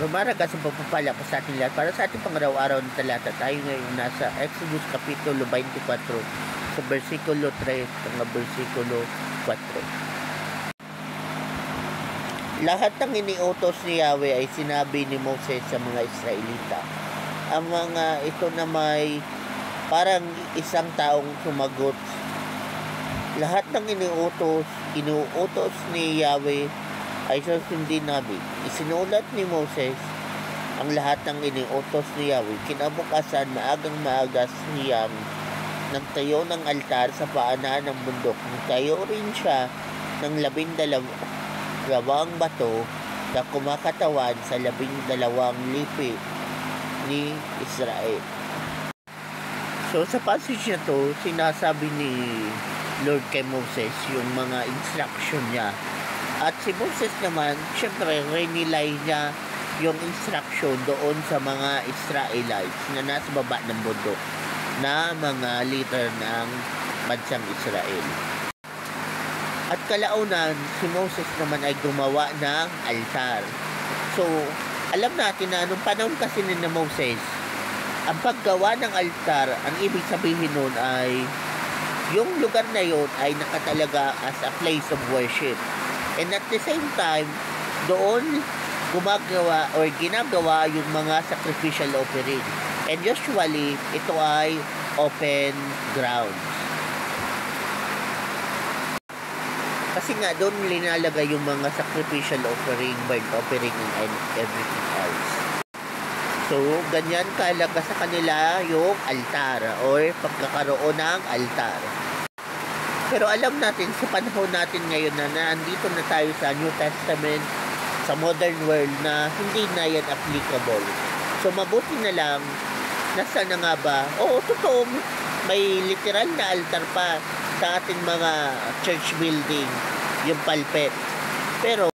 Lumaragas ang pagpapala po sa ating lahat. Para sa ating pangaraw-araw na talata, tayo ngayon nasa Exodus Kapitulo 24 sa versikulo 3 hanggang versikulo 4. Lahat ng iniutos ni Yahweh ay sinabi ni Moses sa mga Israelita. Ang mga ito na may parang isang taong sumagot. Lahat ng inuutos ni Yahweh ay susundin namin. Isinulat ni Moses ang lahat ng iniutos ni Yahweh. Kinabukasan, maagang-maagas niyang nagtayo ng altar sa paanan ng bundok. Nagtayo rin siya ng 12 bato na kumakatawan sa 12 lipi ni Israel. So sa passage na to, sinasabi ni Lord kay Moses yung mga instruction niya. At si Moses naman, syempre, renilay niya yung instruction doon sa mga Israelites na nasa baba ng bundok na mga leader ng bansang Israel. At kalaunan, si Moses naman ay gumawa ng altar. So, alam natin na anong panahon kasi ni Moses, ang paggawa ng altar, ang ibig sabihin nun ay yung lugar na yun ay nakatalaga as a place of worship. And at the same time, doon ginagawa yung mga sacrificial offering. And usually, ito ay open ground. Kasi nga, doon linalagay yung mga sacrificial offering, burnt offering, and everything else. So, ganyan kahalaga sa kanila yung altar or pagkakaroon ng altar. Pero alam natin sa panahon natin ngayon na nandito na tayo sa New Testament, sa modern world na hindi na yan applicable. So mabuti na lang, nasa na nga ba? Oo, totoo, may literal na altar pa sa ating mga church building, yung pulpit. Pero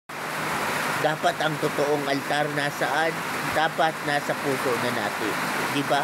dapat ang totoong altar nasaan? Dapat nasa puso na natin. Di ba?